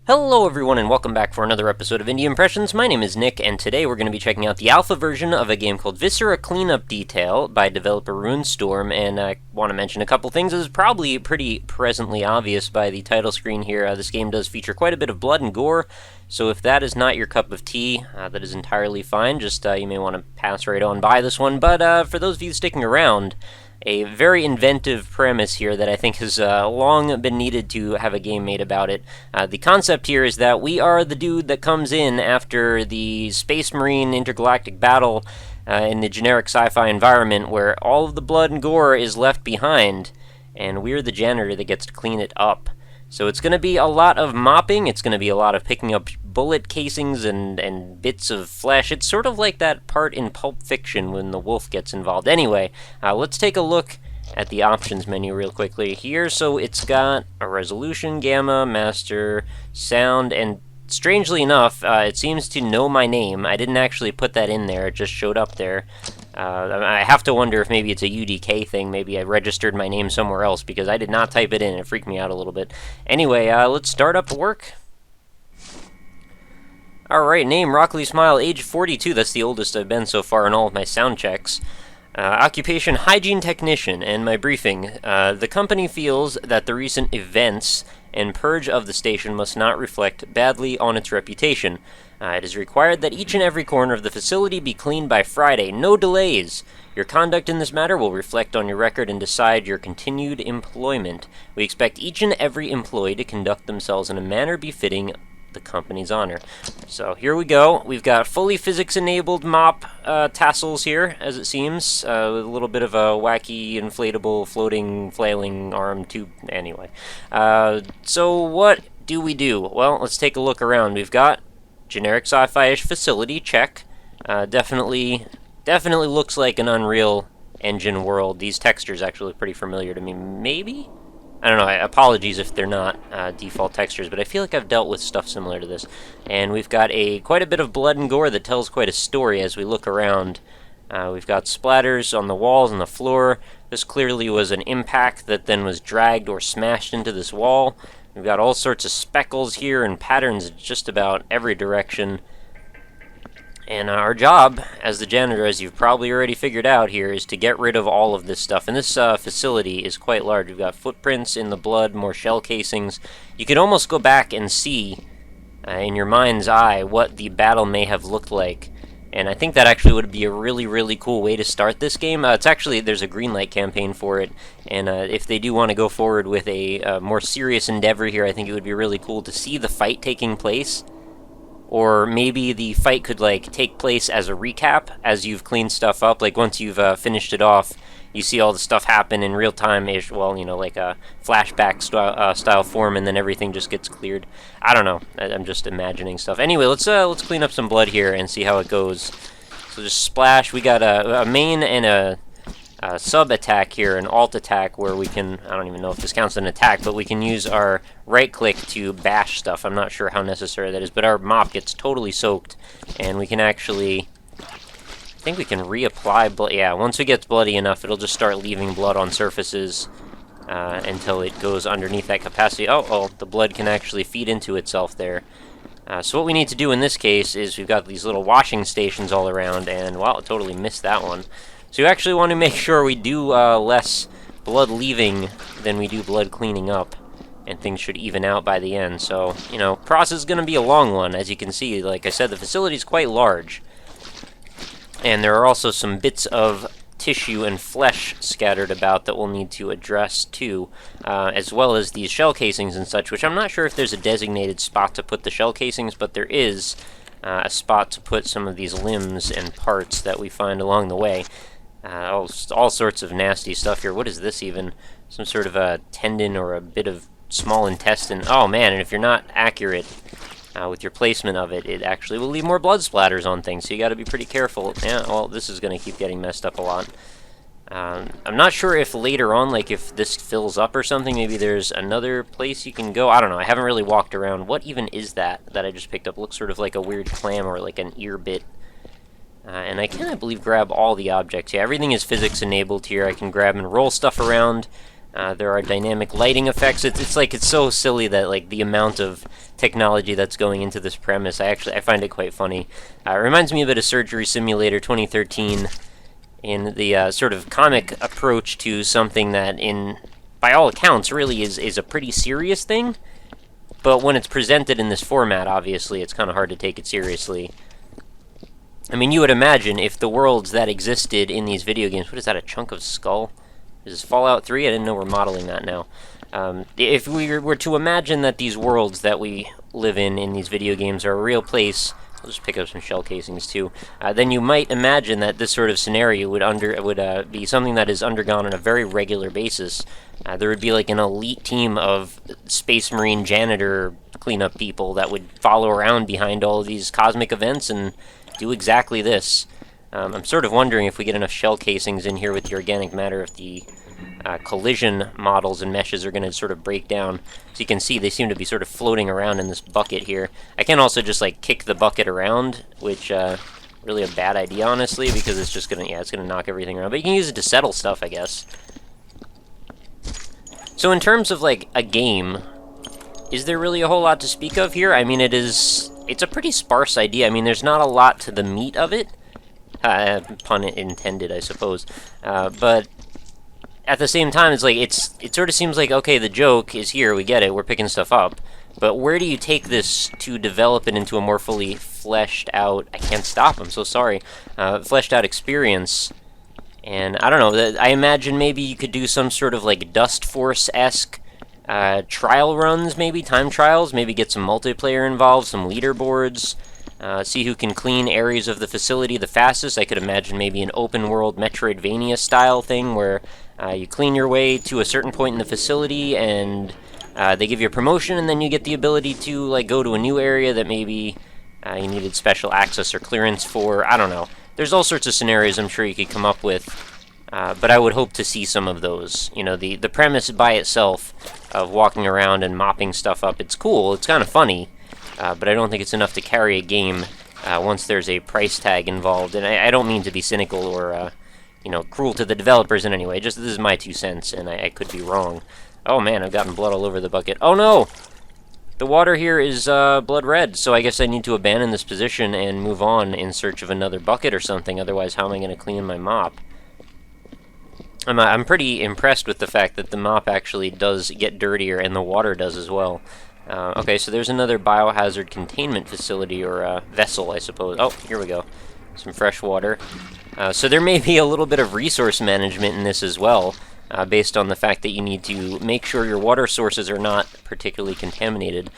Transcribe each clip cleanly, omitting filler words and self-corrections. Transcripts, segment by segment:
Hello everyone and welcome back for another episode of Indie Impressions. My name is Nick and today we're going to be checking out the alpha version of a game called Viscera Cleanup Detail by developer Runestorm, and I want to mention a couple things. As is probably pretty presently obvious by the title screen here, this game does feature quite a bit of blood and gore, so if that is not your cup of tea, that is entirely fine. Just you may want to pass right on by this one, but for those of you sticking around, a very inventive premise here that I think has long been needed to have a game made about it. The concept here is that we are the dude that comes in after the Space Marine intergalactic battle in the generic sci-fi environment where all of the blood and gore is left behind, and we're the janitor that gets to clean it up. So it's going to be a lot of mopping, it's going to be a lot of picking up bullet casings and bits of flesh. It's sort of like that part in Pulp Fiction when the wolf gets involved. Anyway, let's take a look at the options menu real quickly here. So it's got a resolution, gamma, master, sound, and strangely enough, it seems to know my name. I didn't actually put that in there, it just showed up there. I have to wonder if maybe it's a UDK thing. Maybe I registered my name somewhere else because I did not type it in. It freaked me out a little bit. Anyway, let's start up the work. Alright, name RockLeeSmile, age 42. That's the oldest I've been so far in all of my sound checks. Occupation, hygiene technician, and my briefing. The company feels that the recent events and purge of the station must not reflect badly on its reputation. It is required that each and every corner of the facility be cleaned by Friday. No delays. Your conduct in this matter will reflect on your record and decide your continued employment. We expect each and every employee to conduct themselves in a manner befitting the company's honor. So here we go. We've got fully physics-enabled mop tassels here, as it seems, with a little bit of a wacky, inflatable, floating, flailing arm tube. Anyway, so what do we do? Well, let's take a look around. We've got generic sci-fi-ish facility, check. Definitely looks like an Unreal Engine world. These textures actually look pretty familiar to me. Maybe? I don't know, apologies if they're not default textures, but I feel like I've dealt with stuff similar to this. And we've got quite a bit of blood and gore that tells quite a story as we look around. We've got splatters on the walls and the floor. This clearly was an impact that then was dragged or smashed into this wall. We've got all sorts of speckles here and patterns just about every direction. And our job as the janitor, as you've probably already figured out here, is to get rid of all of this stuff. And this facility is quite large. We've got footprints in the blood, more shell casings. You could almost go back and see in your mind's eye what the battle may have looked like. And I think that actually would be a really, really cool way to start this game. It's actually, there's a Greenlight campaign for it, and if they do want to go forward with a more serious endeavor here, I think it would be really cool to see the fight taking place. Or maybe the fight could, like, take place as a recap, as you've cleaned stuff up. Like, once you've finished it off, you see all the stuff happen in real time-ish, well, you know, like a flashback style form, and then everything just gets cleared. I don't know. I'm just imagining stuff. Anyway, let's clean up some blood here and see how it goes. So just splash. We got a main and a sub-attack here, an alt-attack, where we can, I don't even know if this counts as an attack, but we can use our right-click to bash stuff. I'm not sure how necessary that is, but our mop gets totally soaked, and we can actually, I think we can reapply blood. Yeah, once it gets bloody enough, it'll just start leaving blood on surfaces until it goes underneath that capacity. Oh, the blood can actually feed into itself there. So what we need to do in this case is we've got these little washing stations all around, and, wow, I totally missed that one. So you actually want to make sure we do less blood leaving than we do blood cleaning up, and things should even out by the end. So, you know, process is going to be a long one. As you can see, like I said, the facility is quite large. And there are also some bits of tissue and flesh scattered about that we'll need to address too, as well as these shell casings and such, which I'm not sure if there's a designated spot to put the shell casings, but there is a spot to put some of these limbs and parts that we find along the way. All sorts of nasty stuff here. What is this even? Some sort of a tendon or a bit of small intestine. Oh man, and if you're not accurate with your placement of it, it actually will leave more blood splatters on things, so you gotta be pretty careful. Yeah, well, this is gonna keep getting messed up a lot. I'm not sure if later on, like if this fills up or something, maybe there's another place you can go. I don't know, I haven't really walked around. What even is that I just picked up? Looks sort of like a weird clam or like an ear bit. And I can, I believe, grab all the objects. Yeah, everything is physics enabled here. I can grab and roll stuff around. There are dynamic lighting effects. It's so silly that like the amount of technology that's going into this premise. I find it quite funny. It reminds me a bit of Surgery Simulator 2013 in the sort of comic approach to something that, by all accounts, really is a pretty serious thing. But when it's presented in this format, obviously, it's kind of hard to take it seriously. I mean, you would imagine if the worlds that existed in these video games... What is that, a chunk of skull? Is this Fallout 3? I didn't know we're modeling that now. If we were to imagine that these worlds that we live in these video games are a real place... I'll just pick up some shell casings, too. Then you might imagine that this sort of scenario would be something that is undergone on a very regular basis. There would be like an elite team of Space Marine janitor cleanup people that would follow around behind all of these cosmic events and do exactly this. I'm sort of wondering if we get enough shell casings in here with the organic matter, if the collision models and meshes are going to sort of break down. So you can see they seem to be sort of floating around in this bucket here. I can also just like kick the bucket around, which really a bad idea, honestly, because it's just going to, it's going to knock everything around. But you can use it to settle stuff, I guess. So in terms of like a game, is there really a whole lot to speak of here? I mean, it's a pretty sparse idea. I mean, there's not a lot to the meat of it. Pun intended, I suppose. But at the same time, it's like it sort of seems like, okay, the joke is here, we get it, we're picking stuff up. But where do you take this to develop it into a more fully fleshed out... I can't stop, I'm so sorry. Fleshed out experience. And I don't know, I imagine maybe you could do some sort of like Dust Force-esque trial runs, maybe, time trials, maybe get some multiplayer involved, some leaderboards. See who can clean areas of the facility the fastest. I could imagine maybe an open-world Metroidvania style thing where you clean your way to a certain point in the facility and they give you a promotion, and then you get the ability to like go to a new area that maybe you needed special access or clearance for. I don't know. There's all sorts of scenarios I'm sure you could come up with, but I would hope to see some of those. You know, the premise by itself of walking around and mopping stuff up, it's cool, it's kind of funny. But I don't think it's enough to carry a game once there's a price tag involved. And I don't mean to be cynical or, you know, cruel to the developers in any way. Just this is my 2 cents, and I could be wrong. Oh man, I've gotten blood all over the bucket. Oh no! The water here is blood red, so I guess I need to abandon this position and move on in search of another bucket or something. Otherwise, how am I going to clean my mop? I'm pretty impressed with the fact that the mop actually does get dirtier, and the water does as well. Okay, so there's another biohazard containment facility, or vessel, I suppose. Oh, here we go. Some fresh water. So there may be a little bit of resource management in this as well, based on the fact that you need to make sure your water sources are not particularly contaminated.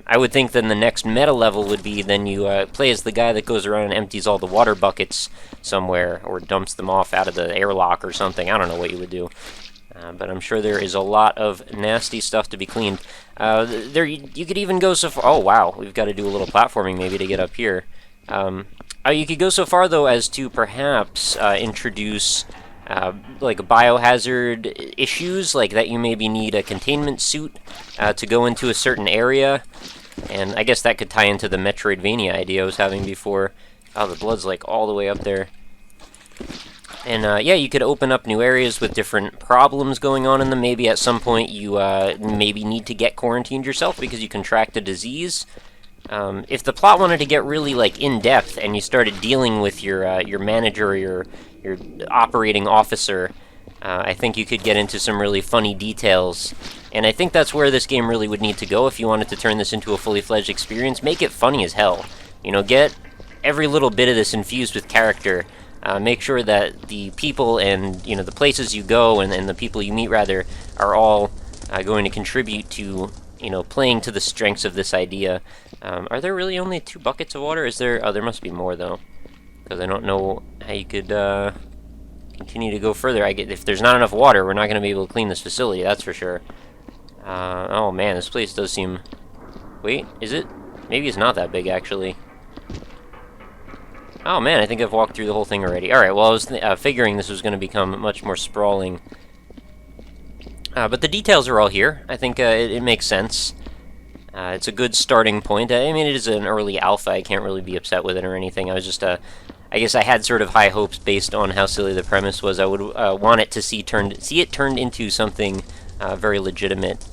I would think then the next meta level would be then you play as the guy that goes around and empties all the water buckets somewhere, or dumps them off out of the airlock or something. I don't know what you would do. But I'm sure there is a lot of nasty stuff to be cleaned. You could even go so far... Oh, wow. We've got to do a little platforming maybe to get up here. You could go so far, though, as to perhaps introduce like biohazard issues, like that you maybe need a containment suit to go into a certain area. And I guess that could tie into the Metroidvania idea I was having before. Oh, the blood's like all the way up there. And yeah, you could open up new areas with different problems going on in them. Maybe at some point you maybe need to get quarantined yourself because you contract a disease. If the plot wanted to get really like in depth and you started dealing with your manager or your operating officer, I think you could get into some really funny details. And I think that's where this game really would need to go if you wanted to turn this into a fully fledged experience. Make it funny as hell. You know, get every little bit of this infused with character. Make sure that the people and, you know, the places you go and the people you meet, rather, are all going to contribute to, you know, playing to the strengths of this idea. Are there really only 2 buckets of water? Is there... Oh, there must be more, though. Because I don't know how you could continue to go further. If there's not enough water, we're not going to be able to clean this facility, that's for sure. Oh, man, this place does seem... Wait, is it? Maybe it's not that big, actually. Oh man, I think I've walked through the whole thing already. Alright, well I was figuring this was going to become much more sprawling. But the details are all here. I think it makes sense. It's a good starting point. I mean, it is an early alpha. I can't really be upset with it or anything. I I guess I had sort of high hopes based on how silly the premise was. I would want it to see it turned into something very legitimate.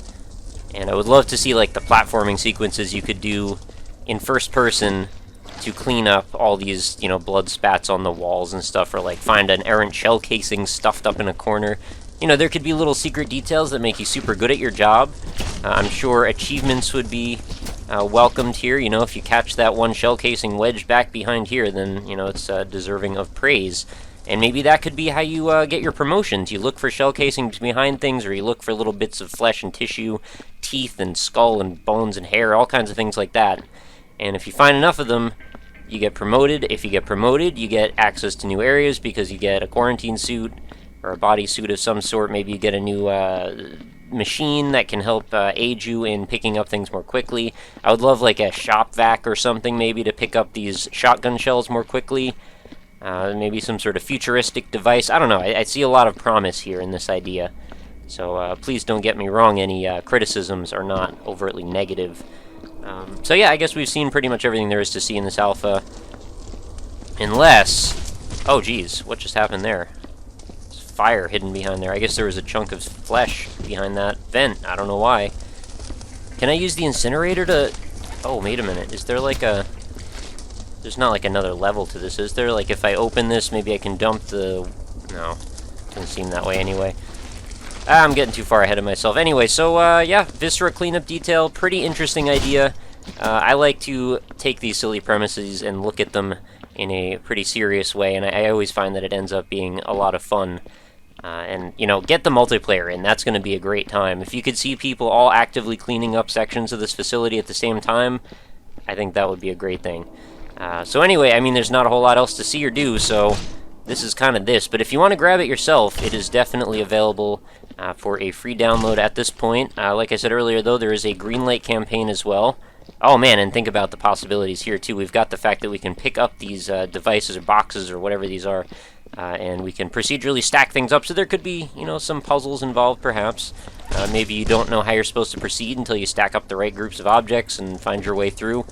And I would love to see like the platforming sequences you could do in first person to clean up all these, you know, blood spats on the walls and stuff, or like find an errant shell casing stuffed up in a corner. You know, there could be little secret details that make you super good at your job. I'm sure achievements would be welcomed here. You know, if you catch that one shell casing wedged back behind here, then, you know, it's deserving of praise. And maybe that could be how you get your promotions. You look for shell casings behind things, or you look for little bits of flesh and tissue, teeth and skull and bones and hair, all kinds of things like that. And if you find enough of them, you get promoted. If you get promoted, you get access to new areas because you get a quarantine suit or a bodysuit of some sort. Maybe you get a new machine that can help aid you in picking up things more quickly. I would love like a shop vac or something maybe to pick up these shotgun shells more quickly. Maybe some sort of futuristic device. I don't know. I see a lot of promise here in this idea. So please don't get me wrong. Any criticisms are not overtly negative. So yeah, I guess we've seen pretty much everything there is to see in this alpha. Unless... Oh geez, what just happened there? There's fire hidden behind there. I guess there was a chunk of flesh behind that vent. I don't know why. Can I use the incinerator to... Oh, wait a minute. Is there like a... There's not like another level to this, is there? Like if I open this, maybe I can dump the... No, doesn't seem that way anyway. I'm getting too far ahead of myself. Anyway, so yeah, Viscera cleanup detail, pretty interesting idea. I like to take these silly premises and look at them in a pretty serious way, and I always find that it ends up being a lot of fun. And, you know, get the multiplayer in. That's going to be a great time. If you could see people all actively cleaning up sections of this facility at the same time, I think that would be a great thing. So anyway, I mean, there's not a whole lot else to see or do, so this is kind of this. But if you want to grab it yourself, it is definitely available for a free download at this point. Like I said earlier, though, there is a Greenlight campaign as well. Oh, man, and think about the possibilities here, too. We've got the fact that we can pick up these devices or boxes or whatever these are, and we can procedurally stack things up, so there could be, you know, some puzzles involved, perhaps. Maybe you don't know how you're supposed to proceed until you stack up the right groups of objects and find your way through.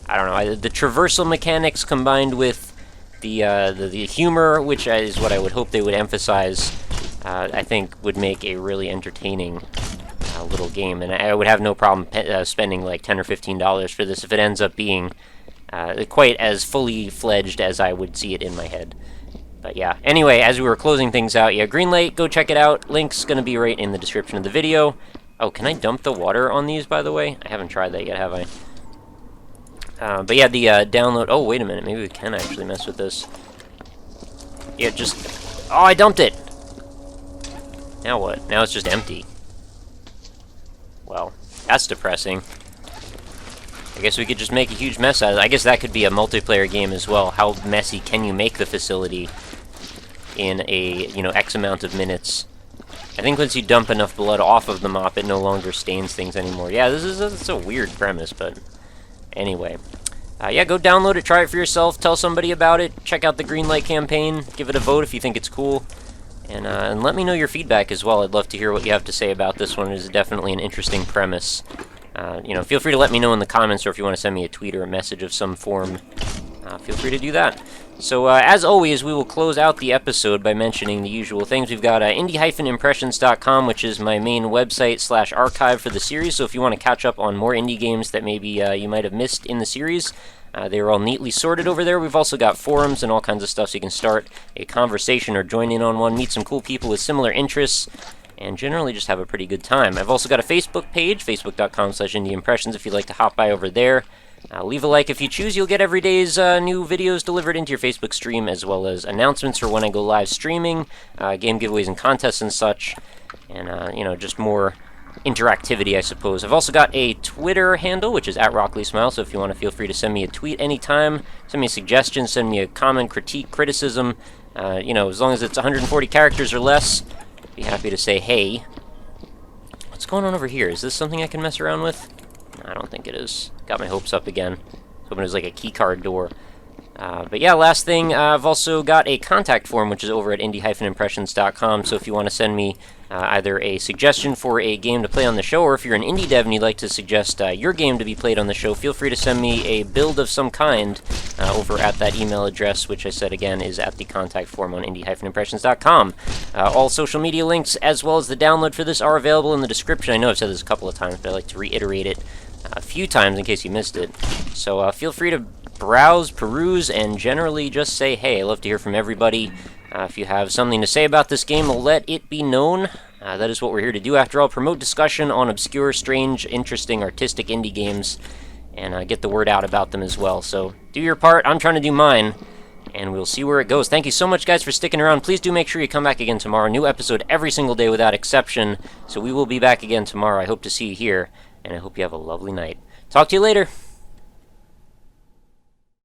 I don't know, the traversal mechanics combined with the humor, which is what I would hope they would emphasize, I think would make a really entertaining little game. And I would have no problem spending like $10 or $15 for this if it ends up being quite as fully fledged as I would see it in my head. But yeah, anyway, as we were closing things out, yeah, Greenlight, go check it out. Link's going to be right in the description of the video. Oh, can I dump the water on these, by the way? I haven't tried that yet, have I? But yeah, the download... Oh, wait a minute. Maybe we can actually mess with this. Yeah, just... Oh, I dumped it! Now what? Now it's just empty. Well, that's depressing. I guess we could just make a huge mess out of it. I guess that could be a multiplayer game as well. How messy can you make the facility in a, you know, X amount of minutes? I think once you dump enough blood off of the mop, it no longer stains things anymore. Yeah, this is a weird premise, but... Anyway, yeah, go download it, try it for yourself, tell somebody about it, check out the Greenlight campaign, give it a vote if you think it's cool, and let me know your feedback as well. I'd love to hear what you have to say about this one. It is definitely an interesting premise. You know, feel free to let me know in the comments, or if you want to send me a tweet or a message of some form, feel free to do that. So, as always, we will close out the episode by mentioning the usual things. We've got indie-impressions.com, which is my main website / archive for the series, so if you want to catch up on more indie games that maybe you might have missed in the series, they are all neatly sorted over there. We've also got forums and all kinds of stuff, so you can start a conversation or join in on one, meet some cool people with similar interests, and generally just have a pretty good time. I've also got a Facebook page, facebook.com/indieimpressions, if you'd like to hop by over there. Leave a like if you choose. You'll get every day's new videos delivered into your Facebook stream, as well as announcements for when I go live streaming, game giveaways and contests and such, and, you know, just more interactivity, I suppose. I've also got a Twitter handle, which is @RockLeeSmile, so if you want to, feel free to send me a tweet anytime, send me a suggestion, send me a comment, critique, criticism, you know, as long as it's 140 characters or less, be happy to say hey. What's going on over here? Is this something I can mess around with? I don't think it is. Got my hopes up again. Hoping it was like a keycard door. But yeah, last thing, I've also got a contact form, which is over at indie-impressions.com, so if you want to send me either a suggestion for a game to play on the show, or if you're an indie dev and you'd like to suggest your game to be played on the show, feel free to send me a build of some kind over at that email address, which I said again is at the contact form on indie-impressions.com. All social media links, as well as the download for this, are available in the description. I know I've said this a couple of times, but I like to reiterate it a few times in case you missed it. So feel free to browse, peruse, and generally just say hey. I love to hear from everybody. If you have something to say about this game, let it be known. That is what we're here to do, after all. Promote discussion on obscure, strange, interesting, artistic indie games, and get the word out about them as well. So do your part, I'm trying to do mine, and we'll see where it goes. Thank you so much, guys, for sticking around. Please do make sure you come back again tomorrow. New episode every single day without exception. So we will be back again tomorrow. I hope to see you here, and I hope you have a lovely night. Talk to you later.